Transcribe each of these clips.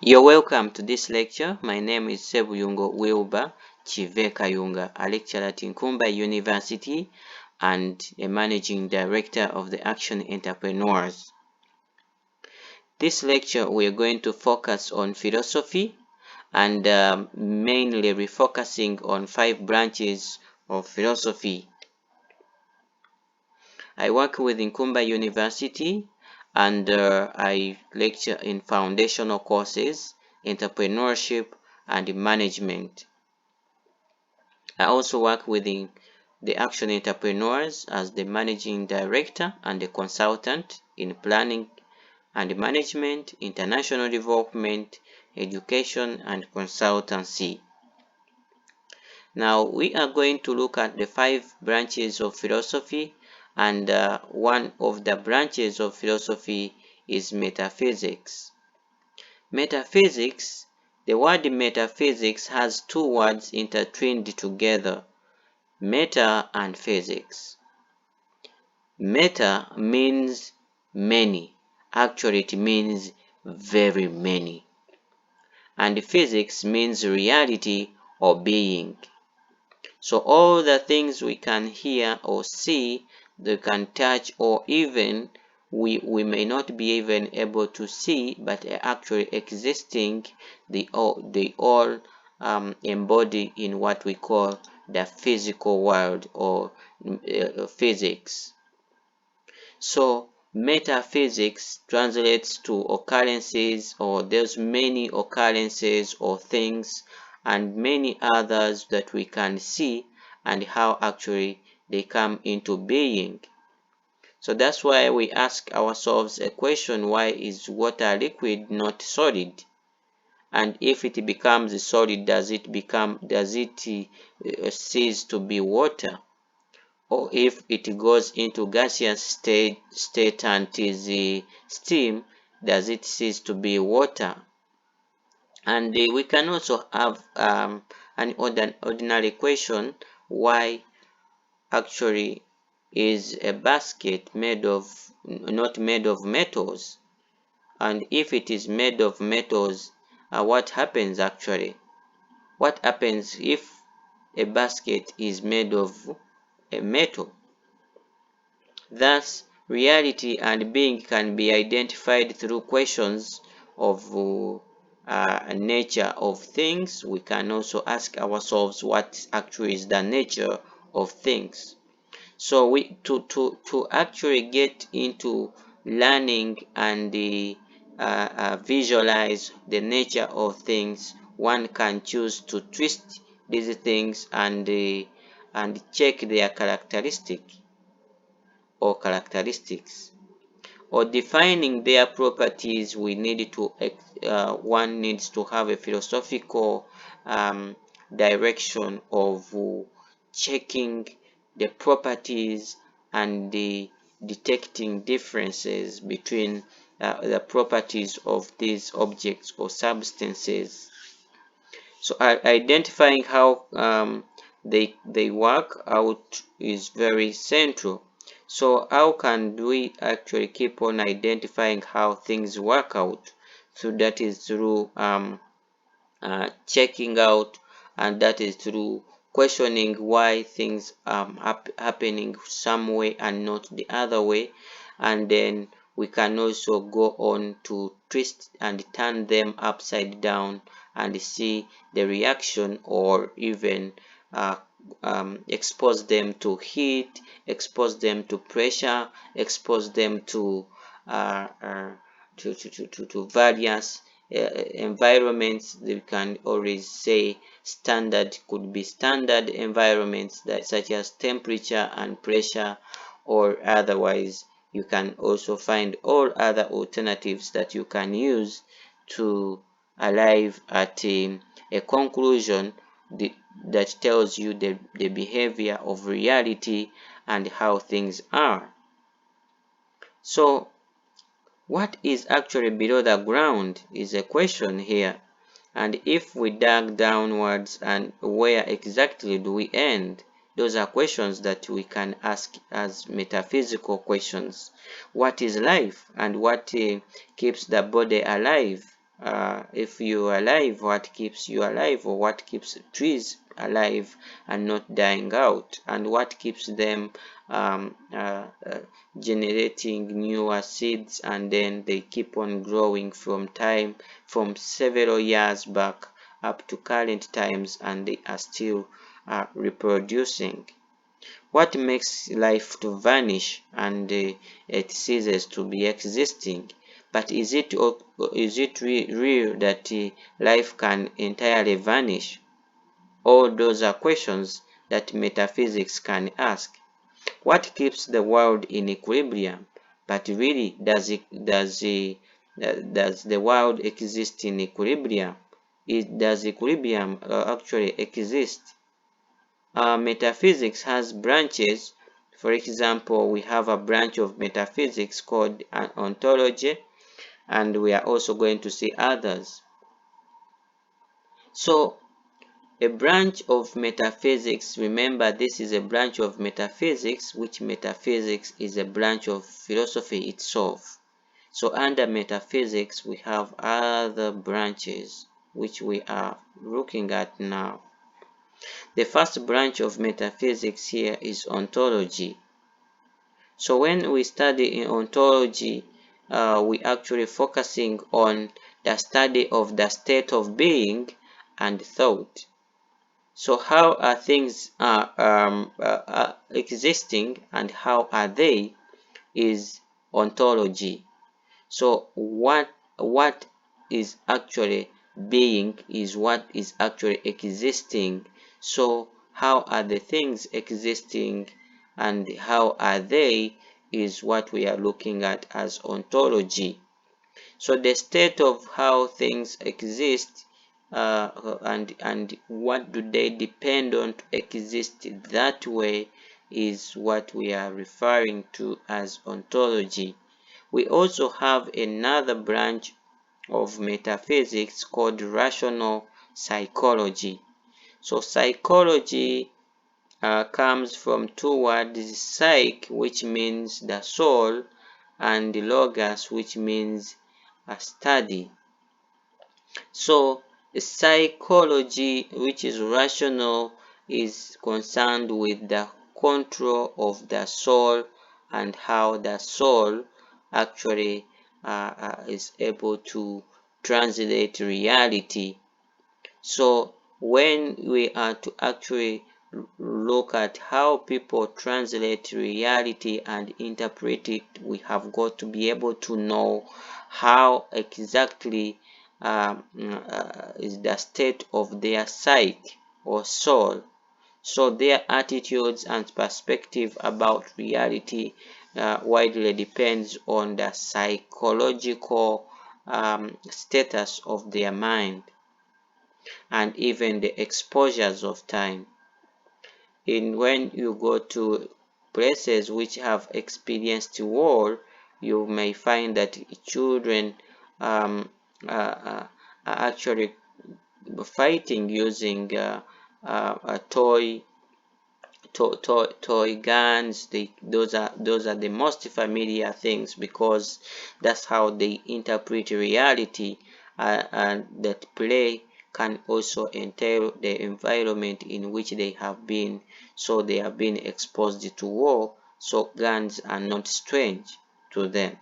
You're welcome to this lecture. My name is Ssebuyungo Wilber Kivekayunga, a lecturer at Nkumba University and a managing director of the Action Entrepreneurs. This lecture we are going to focus on philosophy and mainly refocusing on 5 branches of philosophy. I work with Nkumba University and I lecture in foundational courses, entrepreneurship and management. I also work within the Action Entrepreneurs as the managing director and the consultant in planning and management, international development, education and consultancy. Now we are going to look at the 5 branches of philosophy, and one of the branches of philosophy is metaphysics. Metaphysics, the word metaphysics has 2 words intertwined together, meta and physics. Meta means many, actually it means very many, and physics means reality or being. So all the things we can hear or see, they can touch, or even we may not be even able to see, but are actually existing, they all embody in what we call the physical world or physics. So metaphysics translates to occurrences, or there's many occurrences or things and many others that we can see and how actually they come into being. So that's why we ask ourselves a question: why is water liquid, not solid? And if it becomes solid, does it cease to be water? Or if it goes into gaseous state and is steam, does it cease to be water? And we can also have an ordinary question: why actually is a basket not made of metals? And if it is made of metals, what happens actually? What happens if a basket is made of a metal? Thus, reality and being can be identified through questions of nature of things. We can also ask ourselves what actually is the nature of things. So to actually get into learning and visualize the nature of things, one can choose to twist these things and check their characteristics, or defining their properties. We need to one needs to have a philosophical direction of checking the properties and detecting differences between the properties of these objects or substances. So identifying how they work out is very central. So how can we actually keep on identifying how things work out? So that is through checking out, and that is through questioning why things happening some way and not the other way. And then we can also go on to twist and turn them upside down and see the reaction, or even expose them to heat, expose them to pressure, expose them to various environments. They can always say standard could be standard environments, that such as temperature and pressure, or otherwise you can also find all other alternatives that you can use to arrive at a conclusion that tells you the behavior of reality and how things are. So what is actually below the ground is a question here. And if we dug downwards, and where exactly do we end? Those are questions that we can ask as metaphysical questions. What is life, and what keeps the body alive? if you are alive, what keeps you alive, or what keeps trees alive and not dying out, and what keeps them generating newer seeds, and then they keep on growing from several years back up to current times, and they are still reproducing. What makes life to vanish and it ceases to be existing? But is it real that life can entirely vanish? All those are questions that metaphysics can ask. What keeps the world in equilibrium? But really, does the world exist in equilibrium? Does equilibrium actually exist? Metaphysics has branches. For example, we have a branch of metaphysics called an ontology, and we are also going to see others. So a branch of metaphysics, remember this is a branch of metaphysics, which metaphysics is a branch of philosophy itself. So under metaphysics we have other branches which we are looking at now. The first branch of metaphysics here is ontology. So when we study in ontology, we actually focusing on the study of the state of being and thought. So how are things existing and how are they is ontology. So what is actually being is what is actually existing. So how are the things existing and how are they is what we are looking at as ontology. So the state of how things exist and what do they depend on to exist that way is what we are referring to as ontology. We also have another branch of metaphysics called rational psychology. So psychology comes from two words, psych, which means the soul, and logos, which means a study. So psychology, which is rational, is concerned with the control of the soul and how the soul actually is able to translate reality. So when we are to actually look at how people translate reality and interpret it, we have got to be able to know how exactly is the state of their psyche or soul. So their attitudes and perspective about reality widely depends on the psychological status of their mind and even the exposures of time. When you go to places which have experienced war, you may find that children are actually fighting using toy guns. Those are the most familiar things because that's how they interpret reality, and that play can also entail the environment in which they have been. So they have been exposed to war, so guns are not strange to them.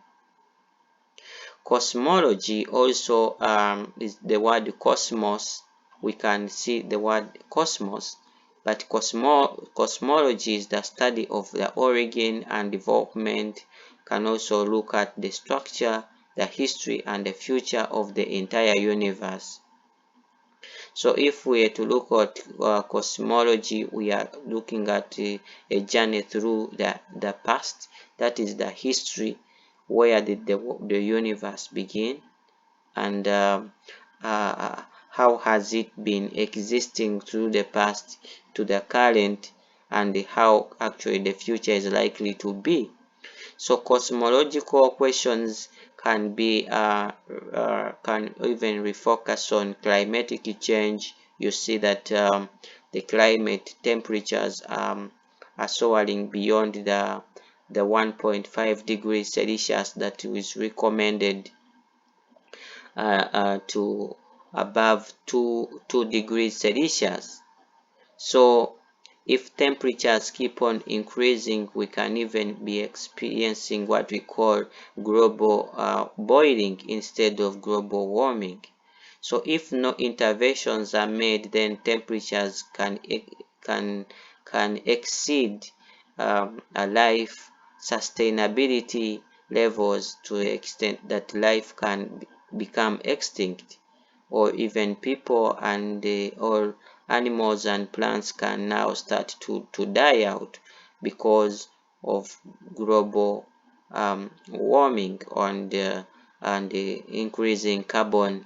Cosmology also is the word cosmos. We can see the word cosmos, but cosmology is the study of the origin and development. Can also look at the structure, the history, and the future of the entire universe. So if we are to look at cosmology, we are looking at a journey through the past, that is the history. Where did the universe begin, and how has it been existing through the past to the current, and how actually the future is likely to be. So cosmological questions can be can even refocus on climatic change. You see that the climate temperatures are soaring beyond the 1.5 degrees Celsius that is recommended to above 2 degrees Celsius. So if temperatures keep on increasing, we can even be experiencing what we call global boiling instead of global warming. So if no interventions are made, then temperatures can exceed a life sustainability levels to the extent that life can become extinct, or even people and or animals and plants can now start to die out because of global warming and increasing carbon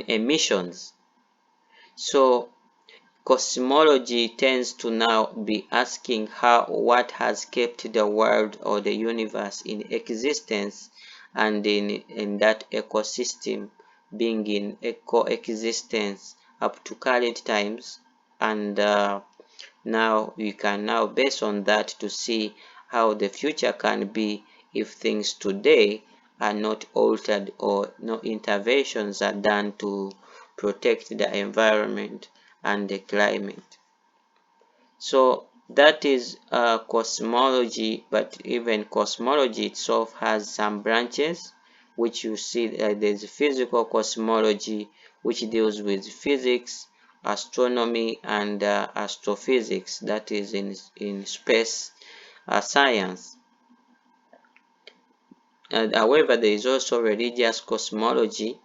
emissions. So cosmology tends to now be asking what has kept the world or the universe in existence and in that ecosystem being in coexistence up to current times. And now we can now base on that to see how the future can be if things today are not altered or no interventions are done to protect the environment and the climate. So that is cosmology, but even cosmology itself has some branches, which you see there's physical cosmology, which deals with physics, astronomy, and astrophysics, that is in space science. And however, there is also religious cosmology,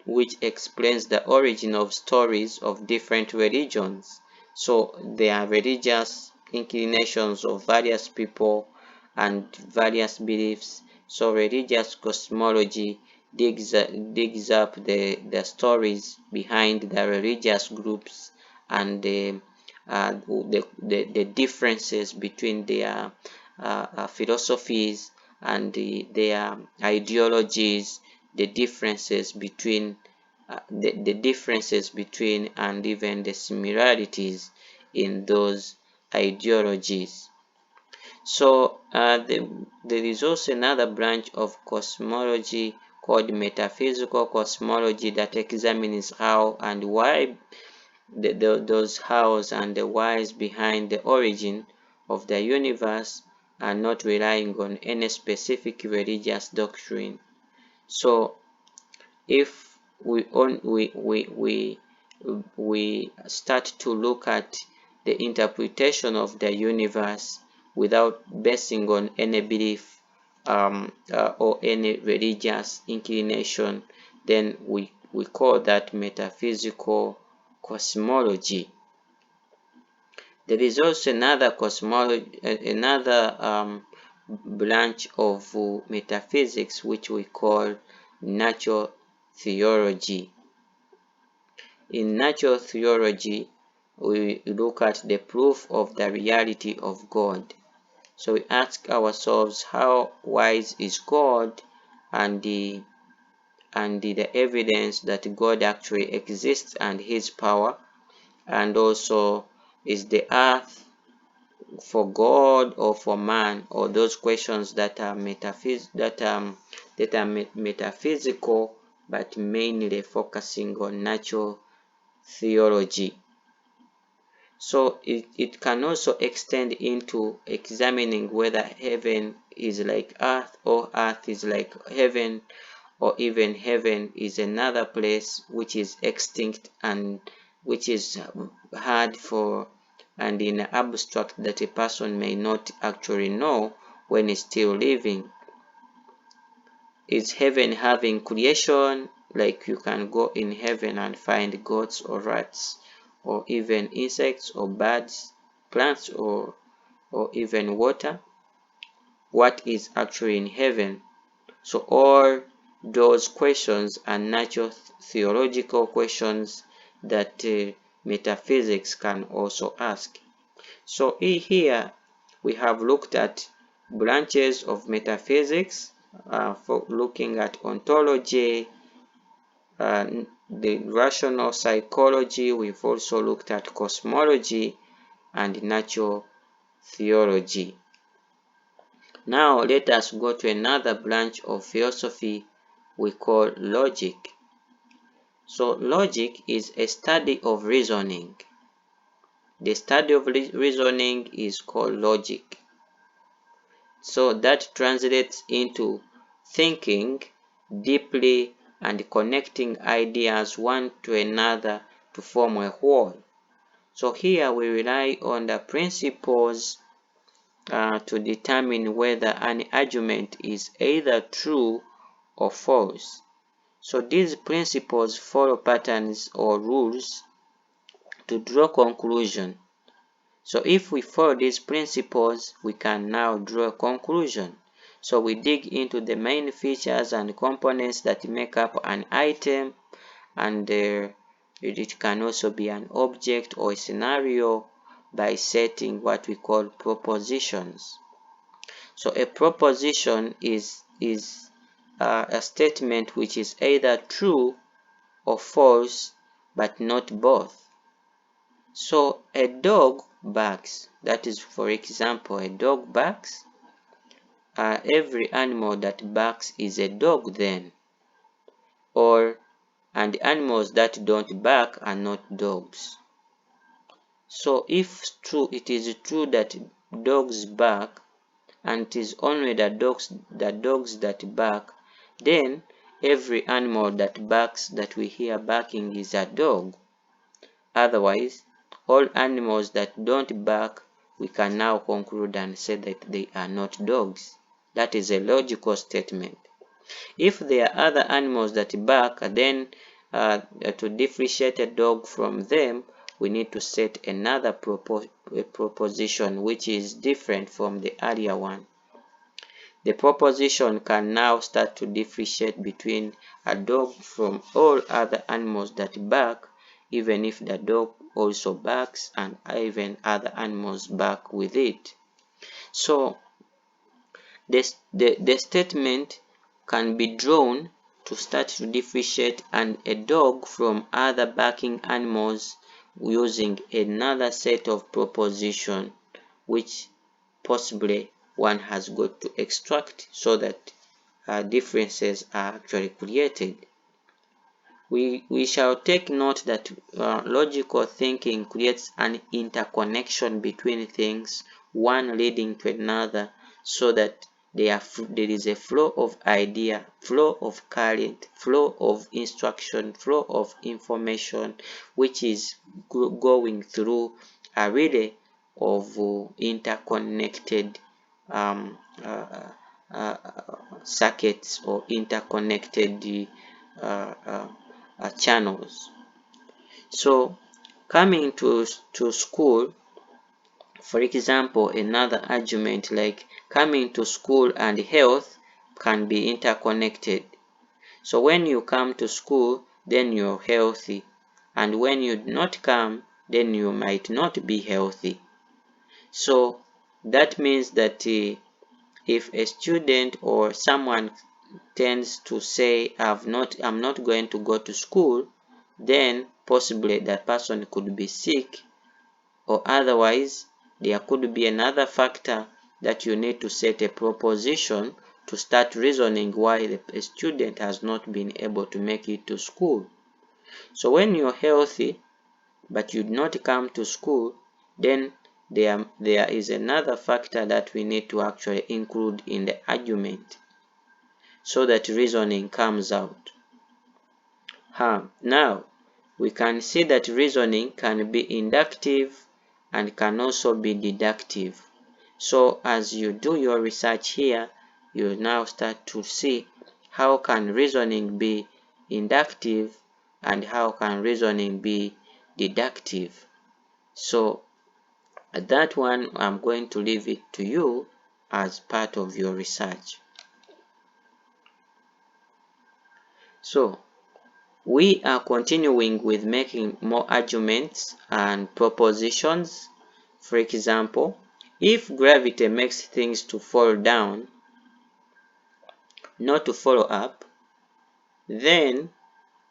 which explains the origin of stories of different religions. So there are religious inclinations of various people and various beliefs. So religious cosmology digs up the stories behind the religious groups and the differences between their philosophies and their ideologies, the differences between the differences between and even the similarities in those ideologies. So there is also another branch of cosmology called metaphysical cosmology that examines how and why those hows and the whys behind the origin of the universe are not relying on any specific religious doctrine. So if we start to look at the interpretation of the universe without basing on any belief or any religious inclination, then we call that metaphysical cosmology. There is also another cosmology, another branch of metaphysics, which we call natural theology. In natural theology, we look at the proof of the reality of God. So we ask ourselves, how wise is God, and the evidence that God actually exists and his power, and also is the earth for God or for man, or those questions that are metaphysical but mainly focusing on natural theology. So it can also extend into examining whether heaven is like earth or earth is like heaven, or even heaven is another place which is extinct and which is hard for and in abstract that a person may not actually know when he's still living. Is heaven having creation, like you can go in heaven and find goats or rats or even insects or birds, plants or even water? What is actually in heaven? So all those questions are natural theological questions that metaphysics can also ask. So here we have looked at branches of metaphysics for looking at ontology, the rational psychology. We've also looked at cosmology and natural theology. Now let us go to another branch of philosophy, we call logic. So logic is a study of reasoning. The study of reasoning is called logic. So that translates into thinking deeply and connecting ideas one to another to form a whole. So here we rely on the principles to determine whether an argument is either true or false. So these principles follow patterns or rules to draw conclusion. So if we follow these principles, we can now draw a conclusion. So we dig into the main features and components that make up an item, and it can also be an object or a scenario by setting what we call propositions. So a proposition is a statement which is either true or false, but not both. So a dog barks. That is, for example, a dog barks. Every animal that barks is a dog then. And animals that don't bark are not dogs. So if it is true that dogs bark, and it is only the dogs that bark, then every animal that barks that we hear barking is a dog. Otherwise, all animals that don't bark, we can now conclude and say that they are not dogs. That is a logical statement. If there are other animals that bark, then to differentiate a dog from them, we need to set another proposition which is different from the earlier one. The proposition can now start to differentiate between a dog from all other animals that bark, even if the dog also barks and even other animals bark with it. So the statement can be drawn to start to differentiate a dog from other barking animals using another set of proposition, which possibly one has got to extract so that differences are actually created. We shall take note that logical thinking creates an interconnection between things, one leading to another, so that there is a flow of idea, flow of current, flow of instruction, flow of information, which is going through a relay of interconnected circuits or interconnected channels. So coming to school, for example, another argument like coming to school and health can be interconnected. So when you come to school, then you're healthy, and when you do not come, then you might not be healthy. So that means that if a student or someone tends to say I'm not going to go to school, then possibly that person could be sick, or otherwise there could be another factor that you need to set a proposition to start reasoning why a student has not been able to make it to school. So when you're healthy but you do not come to school, then there is another factor that we need to actually include in the argument so that reasoning comes out. Now we can see that reasoning can be inductive and can also be deductive. So as you do your research here, you now start to see how can reasoning be inductive and how can reasoning be deductive. So that one I'm going to leave it to you as part of your research. So we are continuing with making more arguments and propositions. For example, if gravity makes things to fall down, not to follow up, then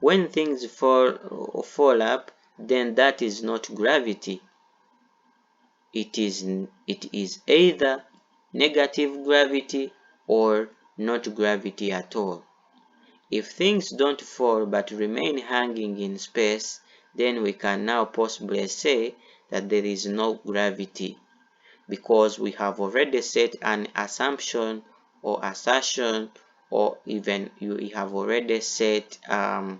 when things fall up, then that is not gravity. It is either negative gravity or not gravity at all. if things don't fall but remain hanging in space, then we can now possibly say that there is no gravity, because we have already set an assumption or assertion, or even you have already set a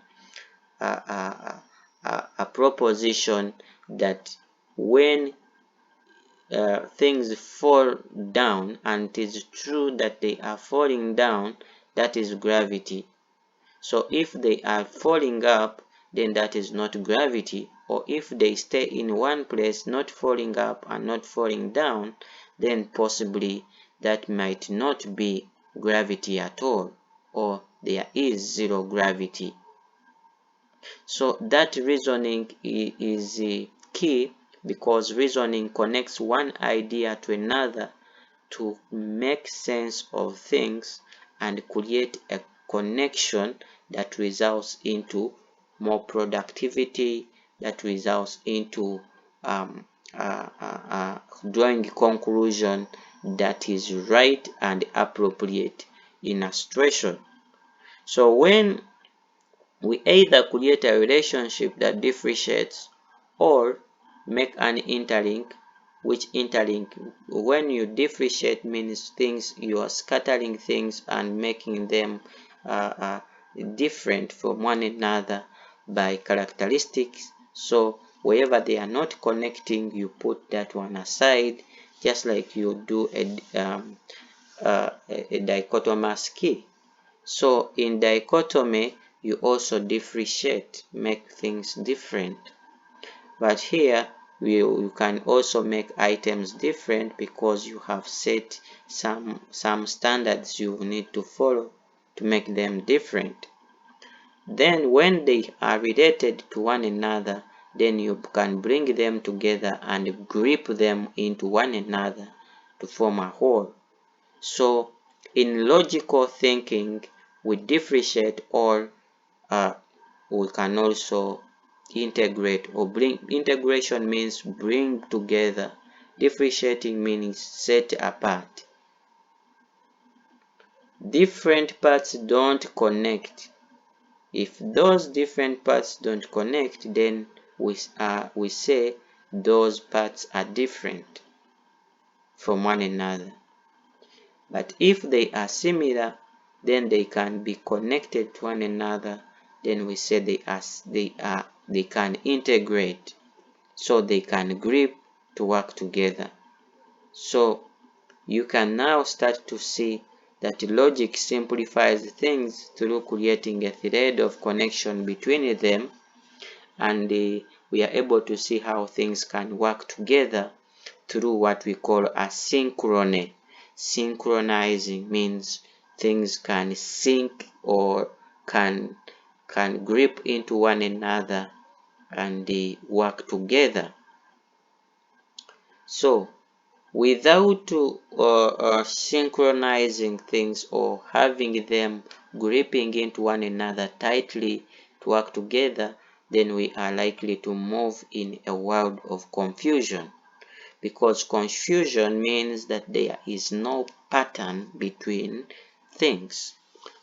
proposition that when things fall down, and it is true that they are falling down, that is gravity. So if they are falling up, then that is not gravity. Or if they stay in one place, not falling up and not falling down, then possibly that might not be gravity at all, or there is zero gravity. So that reasoning is key, because reasoning connects one idea to another to make sense of things and create a connection that results into more productivity, that results into drawing a conclusion that is right and appropriate in a situation. So when we either create a relationship that differentiates or make an interlink, which interlink, when you differentiate, means things, you are scattering things and making them different from one another by characteristics. So wherever they are not connecting, you put that one aside, just like you do a dichotomous key. So in dichotomy, you also differentiate, make things different. But here, you can also make items different, because you have set some standards you need to follow to make them different. Then when they are related to one another, then you can bring them together and group them into one another to form a whole. So in logical thinking, we differentiate, or we can also integrate, or bring. Integration means bring together. Differentiating means set apart. Different parts don't connect. If those different parts don't connect, then we say those parts are different from one another. But if they are similar, then they can be connected to one another. Then we say they can integrate, so they can grip to work together. So you can now start to see that logic simplifies things through creating a thread of connection between them, and we are able to see how things can work together through what we call a synchrony. Synchronizing means things can sync, or can grip into one another and they work together. So without synchronizing things, or having them gripping into one another tightly to work together, then we are likely to move in a world of confusion. Because confusion means that there is no pattern between things,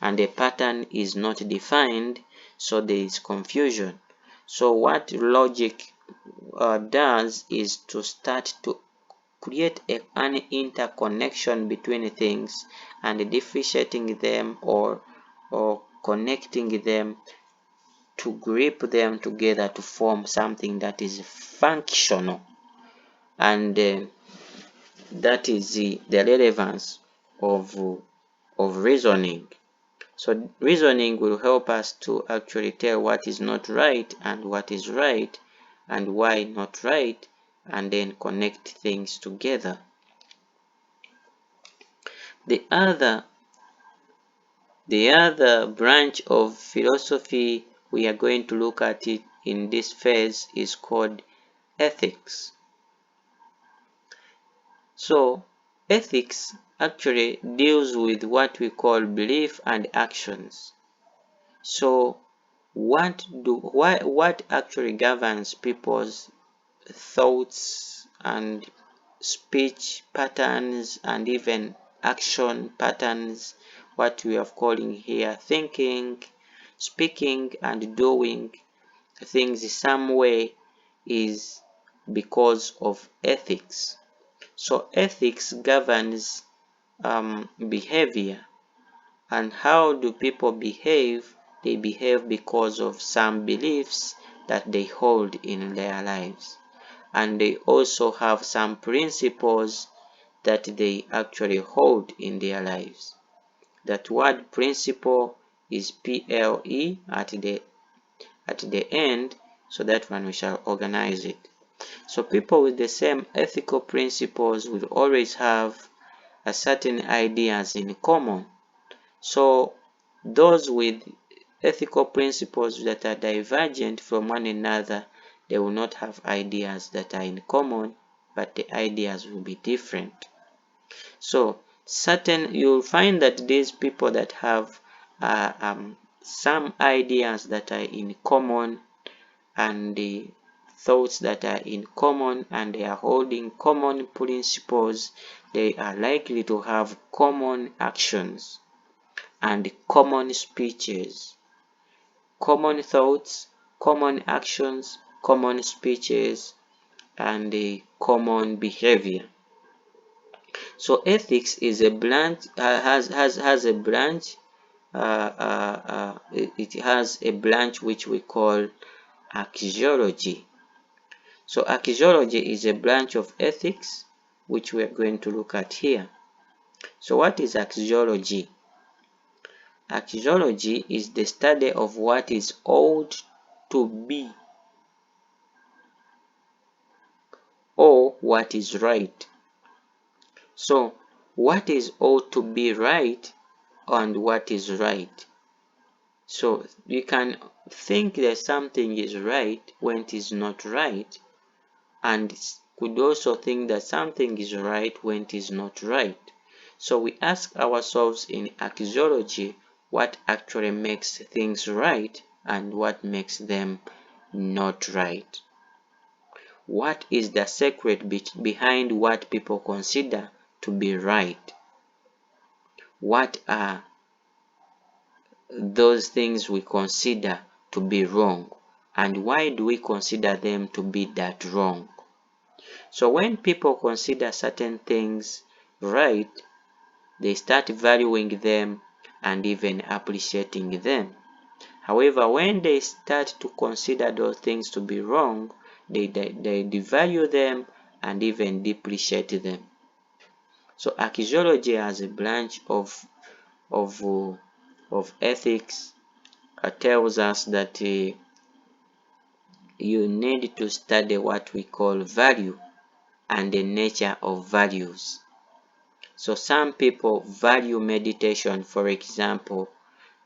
and a pattern is not defined, so there is confusion. So what logic does is to start to create an interconnection between things, and differentiating them, or connecting them to grip them together to form something that is functional. And that is the relevance of reasoning. So reasoning will help us to actually tell what is not right and what is right, and why not right, and then connect things together. The other branch of philosophy we are going to look at it in this phase is called ethics. So ethics actually deals with what we call belief and actions. So what actually governs people's thoughts and speech patterns, and even action patterns, what we are calling here thinking, speaking and doing things some way is because of ethics. So ethics governs behavior. And how do people behave? They behave because of some beliefs that they hold in their lives. And they also have some principles that they actually hold in their lives. That word principle is PLE at the end, so that one we shall organize it. So people with the same ethical principles will always have a certain ideas in common. So those with ethical principles that are divergent from one another, they will not have ideas that are in common, but the ideas will be different. So you'll find that these people that have some ideas that are in common, and the thoughts that are in common, and they are holding common principles, they are likely to have common actions and common speeches. Common thoughts, common actions, common speeches, and a common behavior. So ethics is a branch, has a branch. It has a branch which we call axiology. So axiology is a branch of ethics which we are going to look at here. So what is axiology? Axiology is the study of what is ought to be or what is right. So what is ought to be right and what is right. So you can think that something is right when it is not right, and could also think that something is right when it is not right. So we ask ourselves in axiology what actually makes things right and what makes them not right. What is the secret behind what people consider to be right? What are those things we consider to be wrong? And why do we consider them to be that wrong? So when people consider certain things right, they start valuing them and even appreciating them. However, when they start to consider those things to be wrong, they devalue them and even depreciate them. So archaeology as a branch of, of ethics tells us that you need to study what we call value and the nature of values. So some people value meditation, for example,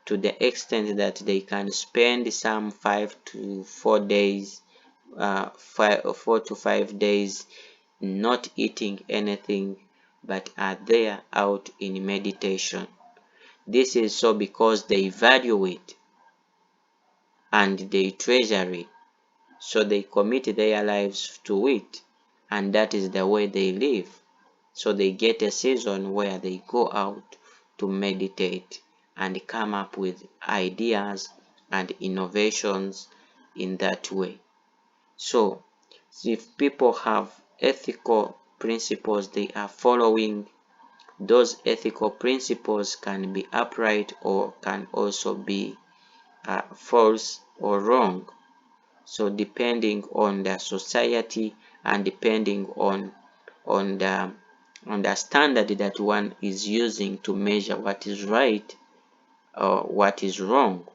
to the extent that they can spend some 5 to 4 days, 4 to 5 days not eating anything, but are there out in meditation. This is so because they value it and they treasure it. So they commit their lives to it, and that is the way they live. So they get a season where they go out to meditate and come up with ideas and innovations in that way. So if people have ethical principles they are following, those ethical principles can be upright or can also be false or wrong. So depending on the society and depending on the standard that one is using to measure what is right or what is wrong.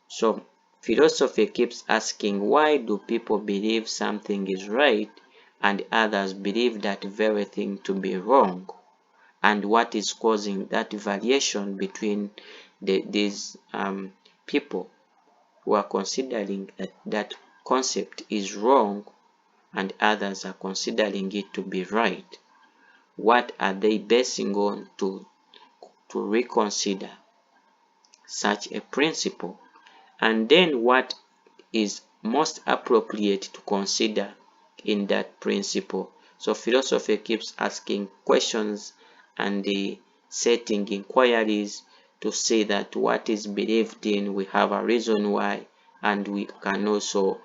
So philosophy keeps asking, why do people believe something is right and others believe that very thing to be wrong? And what is causing that variation between these people who are considering that concept is wrong and others are considering it to be right? What are they basing on to reconsider such a principle? And then what is most appropriate to consider in that principle? So philosophy keeps asking questions and setting inquiries to say that what is believed in, we have a reason why, and we can also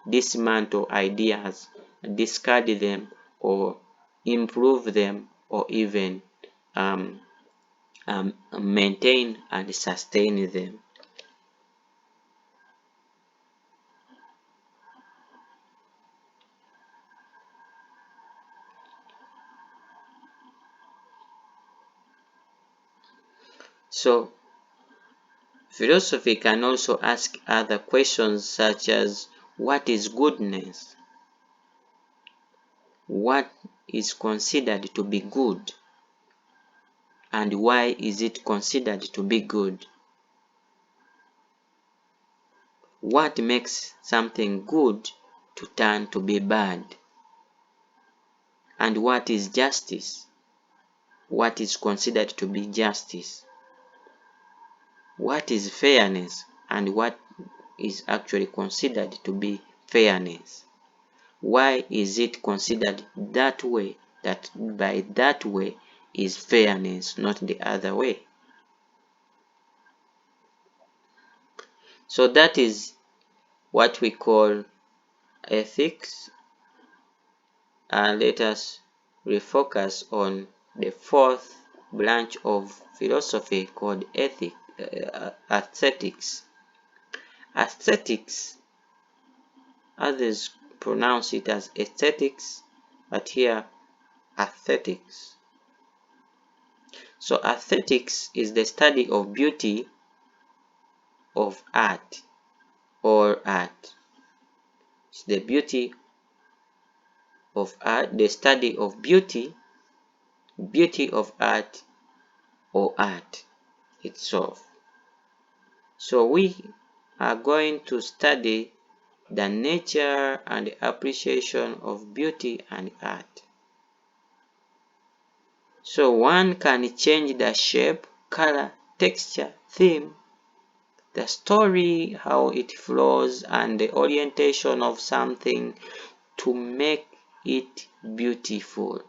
dismantle ideas, discard them, or improve them, or even maintain and sustain them. So philosophy can also ask other questions such as, what is goodness? What is considered to be good? And why is it considered to be good? What makes something good to turn to be bad? And what is justice? What is considered to be justice? What is fairness? And what is actually considered to be fairness? Why is it considered that way, that by that way is fairness, not the other way? So that is what we call ethics. And let us refocus on the fourth branch of philosophy called aesthetics. Aesthetics, others pronounce it as aesthetics, but here aesthetics. So aesthetics is the study of beauty, of art, or art. It's the beauty of art, the study of beauty, beauty of art, or art itself. So we are going to study the nature and appreciation of beauty and art. So one can change the shape, color, texture, theme, the story, how it flows, and the orientation of something to make it beautiful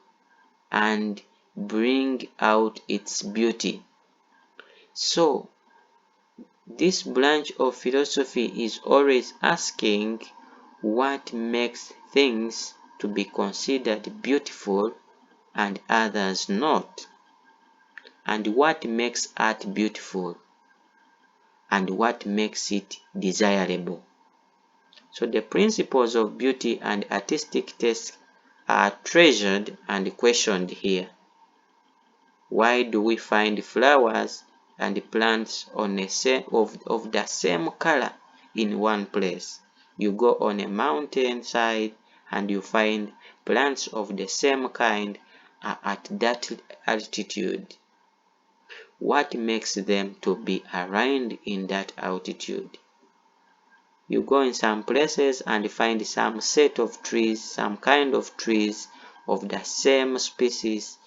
and bring out its beauty. So this branch of philosophy is always asking what makes things to be considered beautiful and others not, and what makes art beautiful and what makes it desirable. So the principles of beauty and artistic taste are treasured and questioned here. Why do we find flowers and plants on of the same color in one place? You go on a mountain side and you find plants of the same kind are at that altitude. What makes them to be aligned in that altitude? You go in some places and find some set of trees, some kind of trees of the same species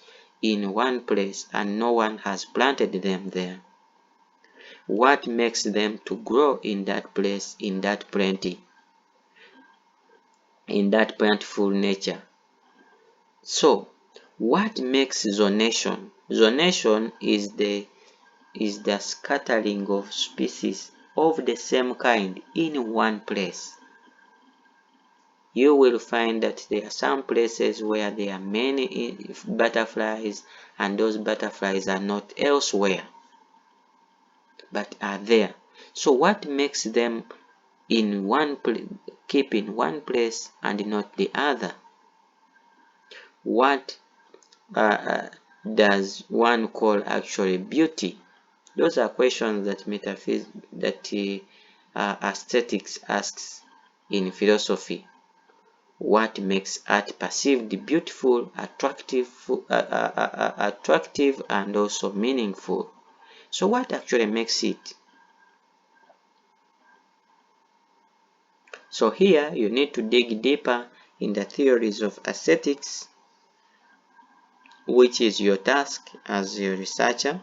in one place, and no one has planted them there. What makes them to grow in that place, in that plentiful nature? So what makes zonation? Zonation is the scattering of species of the same kind in one place. You will find that there are some places where there are many butterflies, and those butterflies are not elsewhere but are there. So what makes them in one keep in one place and not the other? What does one call actually beauty? Those are questions that aesthetics asks in philosophy. What makes art perceived beautiful, attractive, and also meaningful? So what actually makes it? So here you need to dig deeper in the theories of aesthetics, which is your task as a researcher.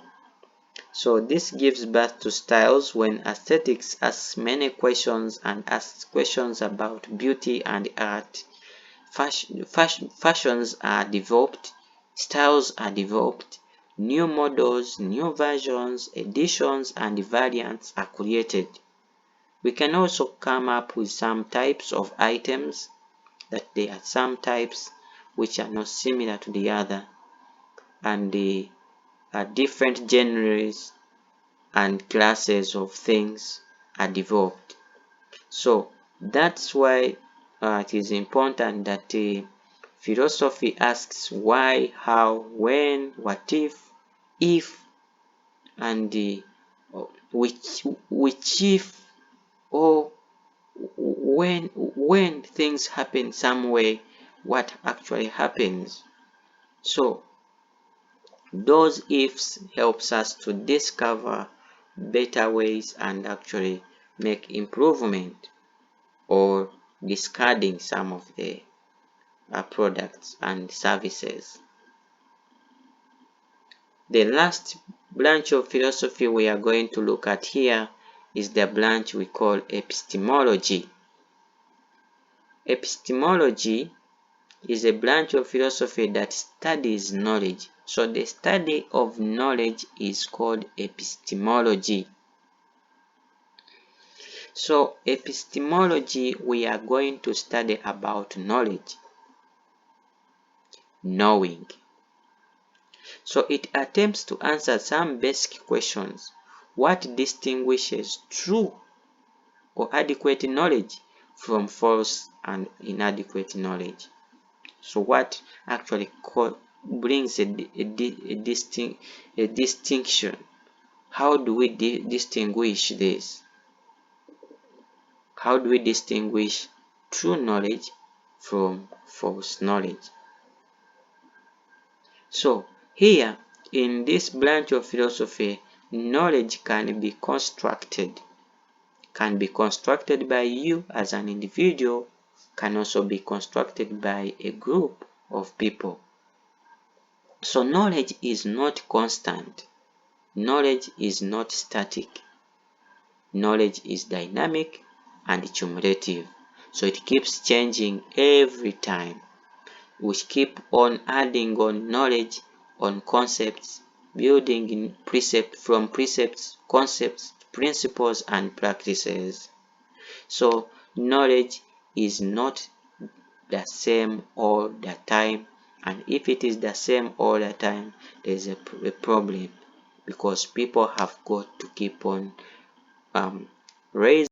So this gives birth to styles when aesthetics asks many questions and asks questions about beauty and art. Fashions are developed, styles are developed, new models, new versions, editions, and variants are created. We can also come up with some types of items, that there are some types which are not similar to the other, and the different genres and classes of things are developed. So that's why it is important that philosophy asks why, how, when, what if, and which if, or when things happen some way, what actually happens. So those ifs helps us to discover better ways and actually make improvement or discarding some of the products and services. The last branch of philosophy we are going to look at here is the branch we call epistemology. Epistemology is a branch of philosophy that studies knowledge. So the study of knowledge is called epistemology. So epistemology, we are going to study about knowledge, knowing. So it attempts to answer some basic questions. What distinguishes true or adequate knowledge from false and inadequate knowledge? So what actually brings a distinction? How do we distinguish this? How do we distinguish true knowledge from false knowledge? So here in this branch of philosophy, knowledge can be constructed by you as an individual, can also be constructed by a group of people. So knowledge is not constant. Knowledge is not static. Knowledge is dynamic and cumulative. So it keeps changing every time. We keep on adding on knowledge, on concepts, building in precepts, concepts, principles, and practices. So knowledge is not the same all the time, and if it is the same all the time, there's a problem, because people have got to keep on raising